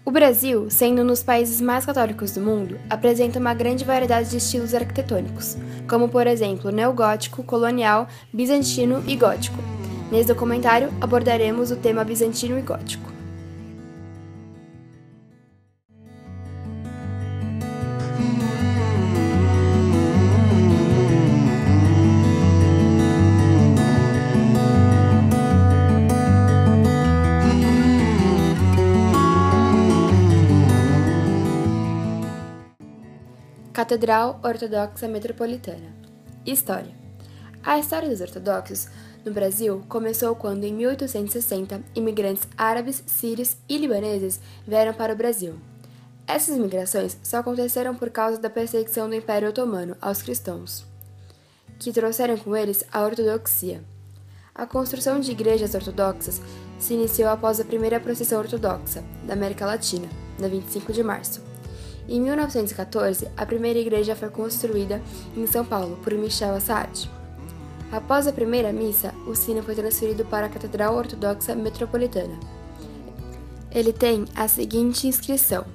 O Brasil, sendo um dos países mais católicos do mundo, apresenta uma grande variedade de estilos arquitetônicos, como por exemplo neogótico, colonial, bizantino e gótico. Nesse documentário abordaremos o tema bizantino e gótico. Catedral Ortodoxa Metropolitana. História. A história dos ortodoxos no Brasil começou quando, em 1860, imigrantes árabes, sírios e libaneses vieram para o Brasil. Essas migrações só aconteceram por causa da perseguição do Império Otomano aos cristãos, que trouxeram com eles a ortodoxia. A construção de igrejas ortodoxas se iniciou após a primeira procissão ortodoxa da América Latina, na 25 de março. Em 1914, a primeira igreja foi construída em São Paulo por Michel Assaad. Após a primeira missa, o sino foi transferido para a Catedral Ortodoxa Metropolitana. Ele tem a seguinte inscrição: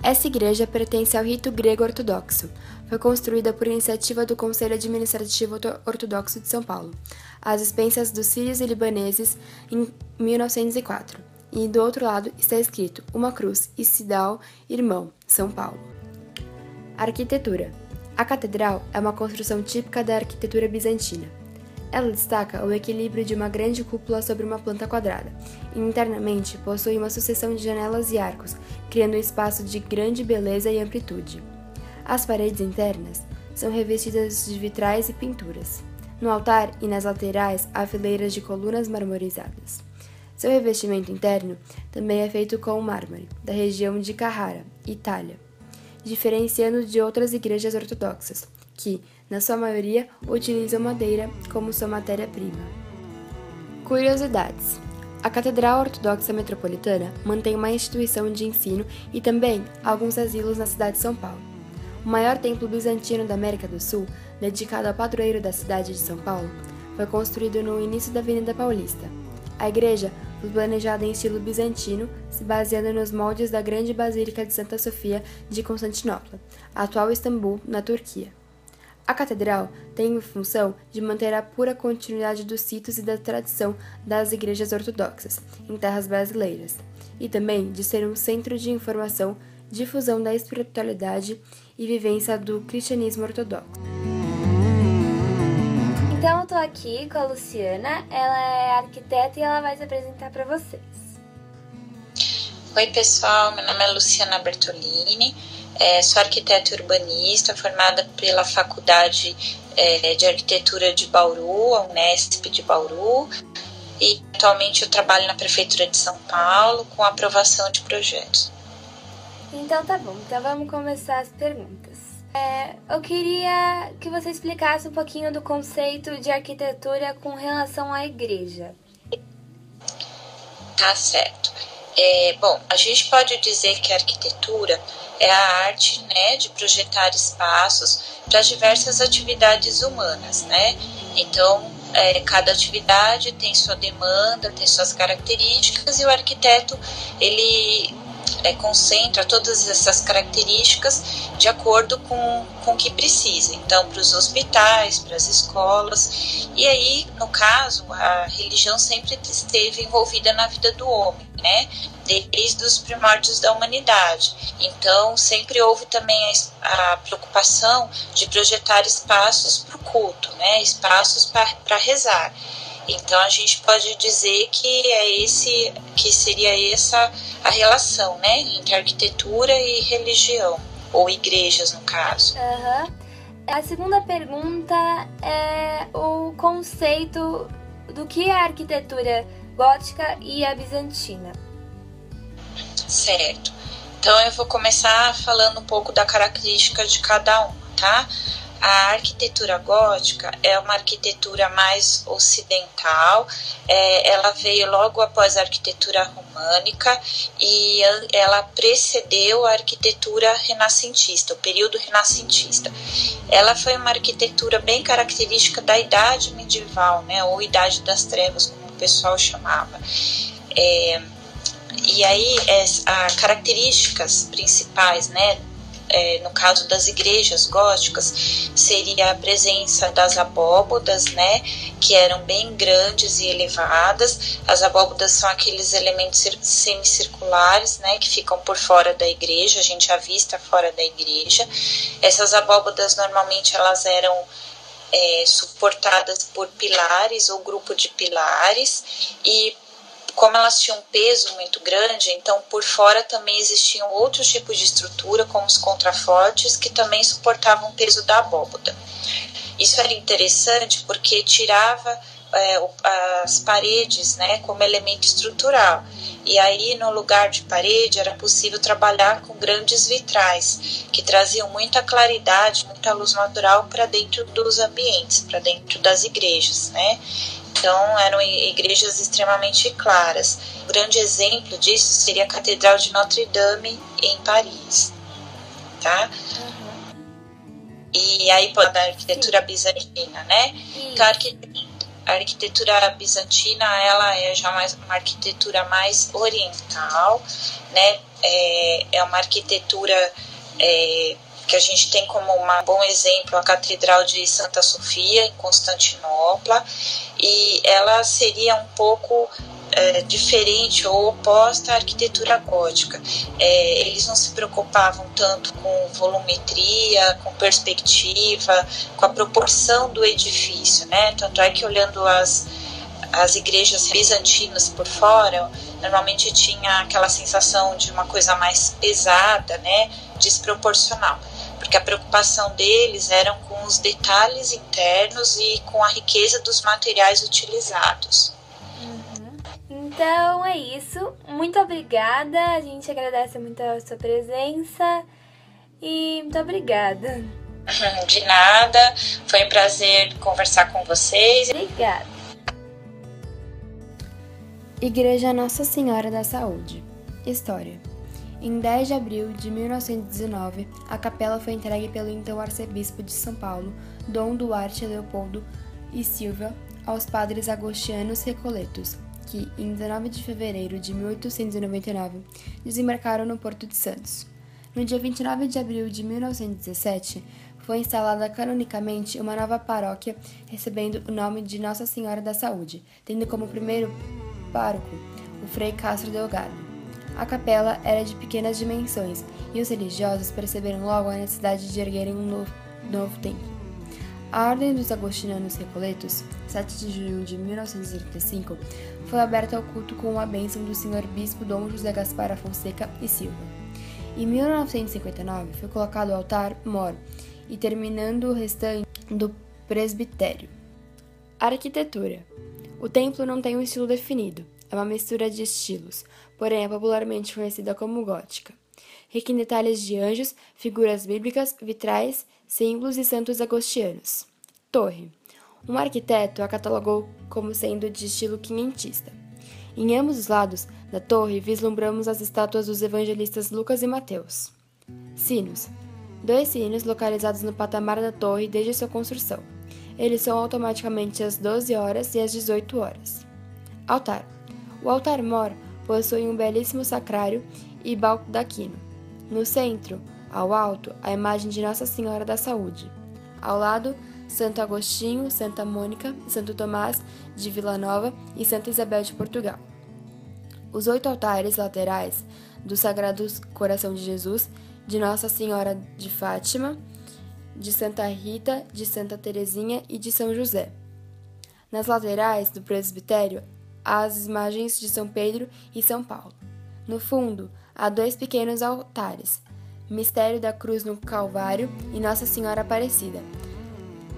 essa igreja pertence ao rito grego ortodoxo. Foi construída por iniciativa do Conselho Administrativo Ortodoxo de São Paulo, às expensas dos sírios e libaneses, em 1904. E do outro lado está escrito uma cruz e Sidal, irmão, São Paulo. Arquitetura. A catedral é uma construção típica da arquitetura bizantina. Ela destaca o equilíbrio de uma grande cúpula sobre uma planta quadrada, e internamente possui uma sucessão de janelas e arcos, criando um espaço de grande beleza e amplitude. As paredes internas são revestidas de vitrais e pinturas. No altar e nas laterais há fileiras de colunas marmorizadas. Seu revestimento interno também é feito com mármore, da região de Carrara, Itália, diferenciando de outras igrejas ortodoxas, que, na sua maioria, utilizam madeira como sua matéria-prima. Curiosidades. A Catedral Ortodoxa Metropolitana mantém uma instituição de ensino e também alguns asilos na cidade de São Paulo. O maior templo bizantino da América do Sul, dedicado ao padroeiro da cidade de São Paulo, foi construído no início da Avenida Paulista. A igreja foi planejada em estilo bizantino, se baseando nos moldes da Grande Basílica de Santa Sofia de Constantinopla, atual Istambul, na Turquia. A catedral tem a função de manter a pura continuidade dos ritos e da tradição das igrejas ortodoxas em terras brasileiras, e também de ser um centro de informação, difusão da espiritualidade e vivência do cristianismo ortodoxo. Então eu tô aqui com a Luciana, ela é arquiteta e ela vai se apresentar para vocês. Oi pessoal, meu nome é Luciana Bertolini, sou arquiteta urbanista formada pela Faculdade de Arquitetura de Bauru, a Unesp de Bauru, e atualmente eu trabalho na Prefeitura de São Paulo com aprovação de projetos. Então tá bom, então vamos começar as perguntas. Eu queria que você explicasse um pouquinho do conceito de arquitetura com relação à igreja. Tá certo. Bom, a gente pode dizer que a arquitetura é a arte, né, de projetar espaços para diversas atividades humanas, né? Então, cada atividade tem sua demanda, tem suas características, e o arquiteto, ele concentra todas essas características de acordo com o que precisa. Então, para os hospitais, para as escolas. E aí, no caso, a religião sempre esteve envolvida na vida do homem, né? Desde os primórdios da humanidade. Então, sempre houve também a preocupação de projetar espaços para o culto, né? Espaços para rezar. Então a gente pode dizer que seria essa a relação, né, entre arquitetura e religião, ou igrejas no caso. Uhum. A segunda pergunta é o conceito do que é a arquitetura gótica e a bizantina. Certo. Então eu vou começar falando um pouco da característica de cada uma, tá? A arquitetura gótica é uma arquitetura mais ocidental, ela veio logo após a arquitetura românica e ela precedeu a arquitetura renascentista, o período renascentista. Ela foi uma arquitetura bem característica da Idade Medieval, né, ou Idade das Trevas, como o pessoal chamava. E aí, as características principais, né, no caso das igrejas góticas, seria a presença das abóbodas, né, que eram bem grandes e elevadas. As abóbodas são aqueles elementos semicirculares, né, que ficam por fora da igreja, a gente avista fora da igreja. Essas abóbodas, normalmente, elas eram suportadas por pilares ou grupo de pilares, e como elas tinham um peso muito grande, então por fora também existiam outros tipos de estrutura, como os contrafortes, que também suportavam o peso da abóboda. Isso era interessante porque tirava as paredes, né, como elemento estrutural. E aí, no lugar de parede, era possível trabalhar com grandes vitrais, que traziam muita claridade, muita luz natural para dentro dos ambientes, para dentro das igrejas, né? Então, eram igrejas extremamente claras. Um grande exemplo disso seria a Catedral de Notre-Dame, em Paris, tá? E aí, da arquitetura bizantina, né? Então, a arquitetura bizantina, ela é já uma arquitetura mais oriental, né? É uma arquitetura que a gente tem como um bom exemplo a Catedral de Santa Sofia, em Constantinopla, e ela seria um pouco diferente ou oposta à arquitetura gótica. Eles não se preocupavam tanto com volumetria, com perspectiva, com a proporção do edifício, né? Tanto é que, olhando as igrejas bizantinas por fora, normalmente tinha aquela sensação de uma coisa mais pesada, né? Desproporcional, porque a preocupação deles era com os detalhes internos e com a riqueza dos materiais utilizados. Então é isso, muito obrigada, a gente agradece muito a sua presença e muito obrigada. De nada, foi um prazer conversar com vocês. Obrigada. Igreja Nossa Senhora da Saúde. História. Em 10 de abril de 1919, a capela foi entregue pelo então arcebispo de São Paulo, Dom Duarte Leopoldo e Silva, aos padres agostinianos recoletos, que, em 19 de fevereiro de 1899, desembarcaram no Porto de Santos. No dia 29 de abril de 1917, foi instalada canonicamente uma nova paróquia, recebendo o nome de Nossa Senhora da Saúde, tendo como primeiro pároco o Frei Castro Delgado. A capela era de pequenas dimensões e os religiosos perceberam logo a necessidade de erguerem um novo templo. A Ordem dos Agostinianos Recoletos, 7 de junho de 1935, foi aberta ao culto com a bênção do Sr. Bispo Dom José Gaspar Fonseca e Silva. Em 1959, foi colocado o altar-mor e terminando o restante do presbitério. Arquitetura. O templo não tem um estilo definido, é uma mistura de estilos, porém é popularmente conhecida como gótica. Rica em detalhes de anjos, figuras bíblicas, vitrais, símbolos e santos agostianos. Torre. Um arquiteto a catalogou como sendo de estilo quinhentista. Em ambos os lados da torre vislumbramos as estátuas dos evangelistas Lucas e Mateus. Sinos. 2 sinos localizados no patamar da torre desde sua construção. Eles soam automaticamente às 12 horas e às 18 horas. Altar. O altar-mor possui um belíssimo sacrário e baldaquino. No centro, ao alto, a imagem de Nossa Senhora da Saúde. Ao lado, Santo Agostinho, Santa Mônica, Santo Tomás de Vila Nova e Santa Isabel de Portugal. Os 8 altares laterais do Sagrado Coração de Jesus, de Nossa Senhora de Fátima, de Santa Rita, de Santa Teresinha e de São José. Nas laterais do presbitério, há as imagens de São Pedro e São Paulo. No fundo, há 2 pequenos altares, Mistério da Cruz no Calvário e Nossa Senhora Aparecida,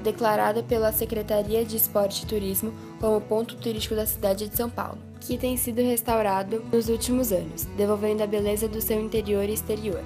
declarada pela Secretaria de Esporte e Turismo como ponto turístico da cidade de São Paulo, que tem sido restaurado nos últimos anos, devolvendo a beleza do seu interior e exterior.